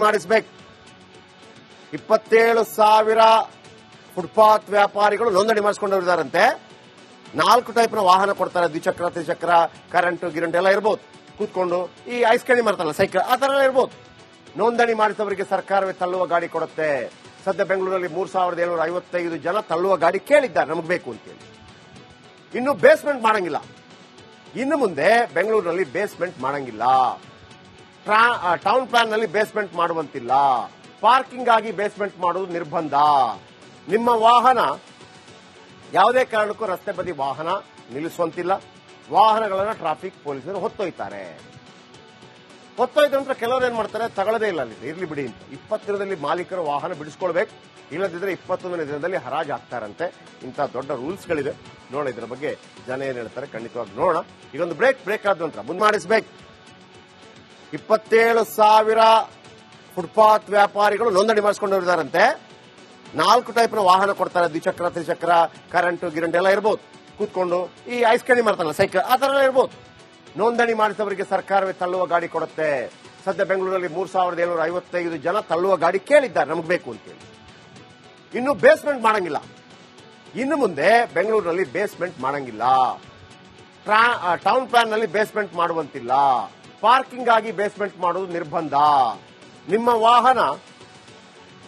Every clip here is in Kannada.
ಮಾಡಿಸಬೇಕು. 27,000 ಫುಟ್ಪಾತ್ ವ್ಯಾಪಾರಿಗಳು ನೋಂದಣಿ ಮಾಡಿಸಿಕೊಂಡಿದ್ದಾರಂತೆ. 4 ಟೈಪ್ನ ವಾಹನ ಕೊಡ್ತಾರೆ, ದ್ವಿಚಕ್ರ, ತ್ರಿಚಕ್ರ, ಕರೆಂಟ್ ಗಿರಂಟ್ ಎಲ್ಲ ಇರ್ಬೋದು. ಕೂತ್ಕೊಂಡು ಈ ಐಸ್ ಕ್ರೀಮ್ ಮಾಡ್ತಾರಲ್ಲ ಸೈಕಲ್, ಆ ತರ ಎಲ್ಲ ಇರ್ಬೋದು. ನೋಂದಣಿ ಮಾಡಿದವರಿಗೆ ಸರ್ಕಾರವೇ ತಳ್ಳುವ ಗಾಡಿ ಕೊಡುತ್ತೆ. ಸದ್ಯ ಬೆಂಗಳೂರಲ್ಲಿ 3,755 ಜನ ತಳ್ಳುವ ಗಾಡಿ ಕೇಳಿದ್ದಾರೆ ನಮಗೆ ಬೇಕು ಅಂತೇಳಿ. ಇನ್ನು ಬೇಸ್ಮೆಂಟ್ ಮಾಡಂಗಿಲ್ಲ. ಇನ್ನು ಮುಂದೆ ಬೆಂಗಳೂರಿನಲ್ಲಿ ಬೇಸ್ಮೆಂಟ್ ಮಾಡಂಗಿಲ್ಲ. ಟೌನ್ ಪ್ಲಾನ್ ನಲ್ಲಿ ಬೇಸ್ಮೆಂಟ್ ಮಾಡುವಂತಿಲ್ಲ. ಪಾರ್ಕಿಂಗ್ ಆಗಿ ಬೇಸ್ಮೆಂಟ್ ಮಾಡುವುದು ನಿರ್ಬಂಧ. ನಿಮ್ಮ ವಾಹನ ಯಾವುದೇ ಕಾರಣಕ್ಕೂ ರಸ್ತೆ ಬದಿ ವಾಹನ ನಿಲ್ಲಿಸುವಂತಿಲ್ಲ. ವಾಹನಗಳನ್ನು ಟ್ರಾಫಿಕ್ ಪೊಲೀಸರು ಹೊತ್ತೊಯ್ತಾರೆ. ಹೊತ್ತೊಯ್ದ ನಂತರ ಕೆಲವರು ಏನ್ ಮಾಡ್ತಾರೆ, ತಗೊಳ್ಳದೇ ಇಲ್ಲ, ಅಲ್ಲಿ ಇರ್ಲಿ ಬಿಡಿ ಅಂತ 20 ದಿನದಲ್ಲಿ ಮಾಲೀಕರು ವಾಹನ ಬಿಡಿಸ್ಕೊಳ್ಬೇಕು. ಇಲ್ಲದಿದ್ರೆ 21ನೇ ದಿನದಲ್ಲಿ ಹರಾಜು ಹಾಕ್ತಾರಂತೆ. ಇಂಥ ದೊಡ್ಡ ರೂಲ್ಸ್ಗಳಿದೆ. ನೋಡ, ಇದ್ರ ಬಗ್ಗೆ ಜನ ಏನ್ ಹೇಳ್ತಾರೆ ಖಂಡಿತವಾಗಿ ನೋಡೋಣ. ಈಗೊಂದು ಬ್ರೇಕ್ ಆದ ನಂತರ ಮುಂದೆ ಮಾಡಿಸಬೇಕು. 27,000 ಫುಟ್ಪಾತ್ ವ್ಯಾಪಾರಿಗಳು ನೋಂದಣಿ ಮಾಡಿಸಿಕೊಂಡಿದ್ದಾರಂತೆ. 4 ಟೈಪ್ನ ವಾಹನ ಕೊಡ್ತಾರೆ, ದ್ವಿಚಕ್ರ, ತ್ರಿಚಕ್ರ, ಕರೆಂಟ್ ಗಿರಂಟ್ ಎಲ್ಲ ಇರ್ಬೋದು. ಕೂತ್ಕೊಂಡು ಈ ಐಸ್ ಕ್ರೀಮ್ ಮಾಡ್ತಾರಲ್ಲ ಸೈಕಲ್, ಆ ತರ ಎಲ್ಲ ಇರ್ಬೋದು. ನೋಂದಣಿ ಮಾಡಿದವರಿಗೆ ಸರ್ಕಾರವೇ ತಳ್ಳುವ ಗಾಡಿ ಕೊಡುತ್ತೆ. ಸದ್ಯ ಬೆಂಗಳೂರಲ್ಲಿ 3,755 ಜನ ತಳ್ಳುವ ಗಾಡಿ ಕೇಳಿದ್ದಾರೆ ನಮಗೆ ಬೇಕು ಅಂತೇಳಿ. ಇನ್ನು ಬೇಸ್ಮೆಂಟ್ ಮಾಡಂಗಿಲ್ಲ. ಇನ್ನು ಮುಂದೆ ಬೆಂಗಳೂರಿನಲ್ಲಿ ಬೇಸ್ಮೆಂಟ್ ಮಾಡಂಗಿಲ್ಲ. ಟೌನ್ ಪ್ಲಾನ್ ನಲ್ಲಿ ಬೇಸ್ಮೆಂಟ್ ಮಾಡುವಂತಿಲ್ಲ. ಪಾರ್ಕಿಂಗ್ ಆಗಿ ಬೇಸ್ಮೆಂಟ್ ಮಾಡುವುದು ನಿರ್ಬಂಧ. ನಿಮ್ಮ ವಾಹನ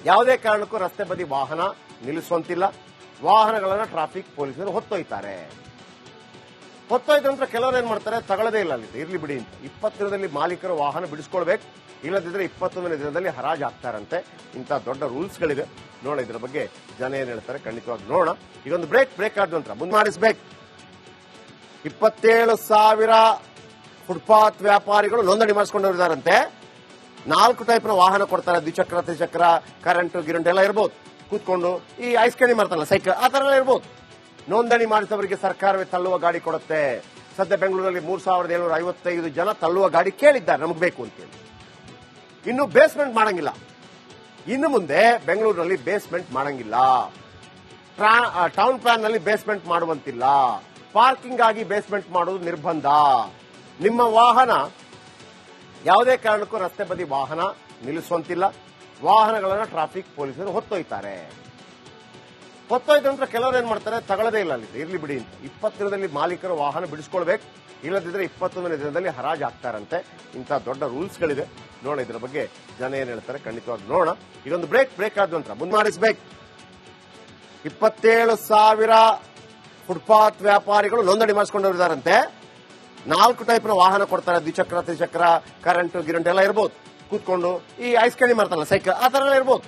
ಯಾವುದೇ ಕಾರಣಕ್ಕೂ ರಸ್ತೆ ಬದಿ ವಾಹನ ನಿಲ್ಲಿಸುವಂತಿಲ್ಲ. ವಾಹನಗಳನ್ನು ಟ್ರಾಫಿಕ್ ಪೊಲೀಸರು ಹೊತ್ತೊಯ್ತಾರೆ. ಹೊತ್ತೊಯ್ದ ನಂತರ ಕೆಲವರು ಏನ್ ಮಾಡ್ತಾರೆ, ತಗೊಳ್ಳದೇ ಇಲ್ಲ, ಅಲ್ಲಿ ಇರ್ಲಿ ಬಿಡಿ ಅಂತ 20 ದಿನದಲ್ಲಿ ಮಾಲೀಕರು ವಾಹನ ಬಿಡಿಸ್ಕೊಳ್ಬೇಕು. ಇಲ್ಲದಿದ್ರೆ 21ನೇ ದಿನದಲ್ಲಿ ಹರಾಜು ಹಾಕ್ತಾರಂತೆ. ಇಂಥ ದೊಡ್ಡ ರೂಲ್ಸ್ಗಳಿದೆ. ನೋಡ, ಇದ್ರ ಬಗ್ಗೆ ಜನ ಏನ್ ಹೇಳ್ತಾರೆ ಖಂಡಿತವಾಗಿ ನೋಡೋಣ. ಈಗೊಂದು ಬ್ರೇಕ್ ಆದ ನಂತರ ಮುಂದೆ ಮಾಡಿಸಬೇಕು. 27,000 ಫುಟ್ಪಾತ್ ವ್ಯಾಪಾರಿಗಳು ನೋಂದಣಿ ಮಾಡಿಸಿಕೊಂಡಿದ್ದಾರಂತೆ. 4 ಟೈಪ್ನ ವಾಹನ ಕೊಡ್ತಾರೆ, ದ್ವಿಚಕ್ರ, ತ್ರಿಚಕ್ರ, ಕರೆಂಟ್ ಗಿರಂಟ್ ಎಲ್ಲ ಇರ್ಬೋದು. ಕೂತ್ಕೊಂಡು ಈ ಐಸ್ ಕ್ರೀಮ್ ಮಾಡ್ತಾರಲ್ಲ ಸೈಕಲ್, ಆ ತರ ಎಲ್ಲ ಇರ್ಬೋದು. ನೋಂದಣಿ ಮಾಡಿದವರಿಗೆ ಸರ್ಕಾರವೇ ತಳ್ಳುವ ಗಾಡಿ ಕೊಡುತ್ತೆ. ಸದ್ಯ ಬೆಂಗಳೂರಲ್ಲಿ 3,755 ಜನ ತಳ್ಳುವ ಗಾಡಿ ಕೇಳಿದ್ದಾರೆ ನಮಗೆ ಬೇಕು ಅಂತೇಳಿ. ಇನ್ನು ಬೇಸ್ಮೆಂಟ್ ಮಾಡಂಗಿಲ್ಲ. ಇನ್ನು ಮುಂದೆ ಬೆಂಗಳೂರಿನಲ್ಲಿ ಬೇಸ್ಮೆಂಟ್ ಮಾಡಂಗಿಲ್ಲ. ಟೌನ್ ಪ್ಲಾನ್ ನಲ್ಲಿ ಬೇಸ್ಮೆಂಟ್ ಮಾಡುವಂತಿಲ್ಲ. ಪಾರ್ಕಿಂಗ್ ಆಗಿ ಬೇಸ್ಮೆಂಟ್ ಮಾಡುವುದು ನಿರ್ಬಂಧ. ನಿಮ್ಮ ವಾಹನ ಯಾವುದೇ ಕಾರಣಕ್ಕೂ ರಸ್ತೆ ಬದಿ ವಾಹನ ನಿಲ್ಲಿಸುವಂತಿಲ್ಲ. ವಾಹನಗಳನ್ನು ಟ್ರಾಫಿಕ್ ಪೊಲೀಸರು ಹೊತ್ತೊಯ್ತಾರೆ. ಹೊತ್ತೊಯ್ದ ನಂತರ ಕೆಲವರು ಏನ್ ಮಾಡ್ತಾರೆ, ತಗೊಳ್ಳದೇ ಇಲ್ಲ, ಅಲ್ಲಿ ಇರ್ಲಿ ಬಿಡಿ ಅಂತ 20 ದಿನದಲ್ಲಿ ಮಾಲೀಕರು ವಾಹನ ಬಿಡಿಸ್ಕೊಳ್ಬೇಕು. ಇಲ್ಲದಿದ್ರೆ 21ನೇ ದಿನದಲ್ಲಿ ಹರಾಜು ಹಾಕ್ತಾರಂತೆ. ಇಂಥ ದೊಡ್ಡ ರೂಲ್ಸ್ಗಳಿದೆ. ನೋಡ, ಇದ್ರ ಬಗ್ಗೆ ಜನ ಏನ್ ಹೇಳ್ತಾರೆ ಖಂಡಿತವಾಗಿ ನೋಡೋಣ. ಈಗೊಂದು ಬ್ರೇಕ್ ಆದ ನಂತರ ಮುಂದೆ ಮಾಡಿಸಬೇಕು. 27,000 ಫುಟ್ಪಾತ್ ವ್ಯಾಪಾರಿಗಳು ನೋಂದಣಿ ಮಾಡಿಸಿಕೊಂಡಿದ್ದಾರಂತೆ. 4 ಟೈಪ್ನ ವಾಹನ ಕೊಡ್ತಾರೆ, ದ್ವಿಚಕ್ರ, ತ್ರಿಚಕ್ರ, ಕರೆಂಟ್ ಗಿರಂಟ್ ಎಲ್ಲ ಇರ್ಬೋದು. ಕೂತ್ಕೊಂಡು ಈ ಐಸ್ ಕ್ರೀಮ್ ಮಾಡ್ತಾರಲ್ಲ ಸೈಕಲ್, ಆ ತರ ಎಲ್ಲ ಇರ್ಬೋದು.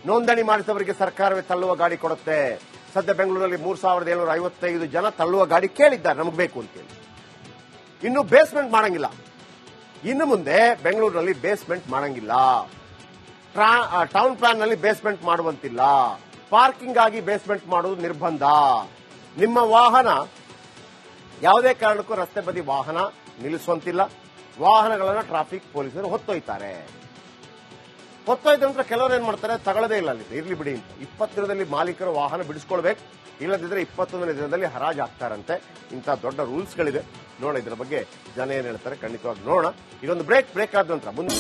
ನೋಂದಣಿ ಮಾಡಿದವರಿಗೆ ಸರ್ಕಾರವೇ ತಳ್ಳುವ ಗಾಡಿ ಕೊಡುತ್ತೆ. ಸದ್ಯ ಬೆಂಗಳೂರಲ್ಲಿ 3,755 ಜನ ತಳ್ಳುವ ಗಾಡಿ ಕೇಳಿದ್ದಾರೆ ನಮಗೆ ಬೇಕು ಅಂತೇಳಿ. ಇನ್ನು ಬೇಸ್ಮೆಂಟ್ ಮಾಡಂಗಿಲ್ಲ. ಇನ್ನು ಮುಂದೆ ಬೆಂಗಳೂರಿನಲ್ಲಿ ಬೇಸ್ಮೆಂಟ್ ಮಾಡಂಗಿಲ್ಲ. ಟೌನ್ ಪ್ಲಾನ್ ನಲ್ಲಿ ಬೇಸ್ಮೆಂಟ್ ಮಾಡುವಂತಿಲ್ಲ. ಪಾರ್ಕಿಂಗ್ ಆಗಿ ಬೇಸ್ಮೆಂಟ್ ಮಾಡುವುದು ನಿರ್ಬಂಧ. ನಿಮ್ಮ ವಾಹನ ಯಾವುದೇ ಕಾರಣಕ್ಕೂ ರಸ್ತೆ ಬದಿ ವಾಹನ ನಿಲ್ಲಿಸುವಂತಿಲ್ಲ. ವಾಹನಗಳನ್ನು ಟ್ರಾಫಿಕ್ ಪೊಲೀಸರು ಹೊತ್ತೊಯ್ತಾರೆ. ಹೊತ್ತೊಯ್ದ ನಂತರ ಕೆಲವರು ಏನ್ ಮಾಡ್ತಾರೆ, ತಗೊಳ್ಳದೇ ಇಲ್ಲ, ಅಲ್ಲಿ ಇರ್ಲಿ ಬಿಡಿ ಅಂತ 20 ದಿನದಲ್ಲಿ ಮಾಲೀಕರು ವಾಹನ ಬಿಡಿಸ್ಕೊಳ್ಬೇಕು. ಇಲ್ಲದಿದ್ರೆ 21ನೇ ದಿನದಲ್ಲಿ ಹರಾಜು ಹಾಕ್ತಾರಂತೆ. ಇಂಥ ದೊಡ್ಡ ರೂಲ್ಸ್ಗಳಿದೆ. ನೋಡ, ಇದ್ರ ಬಗ್ಗೆ ಜನ ಏನ್ ಹೇಳ್ತಾರೆ ಖಂಡಿತವಾಗಿ ನೋಡೋಣ. ಈಗೊಂದು ಬ್ರೇಕ್ ಆದ ನಂತರ ಮುಂದೆ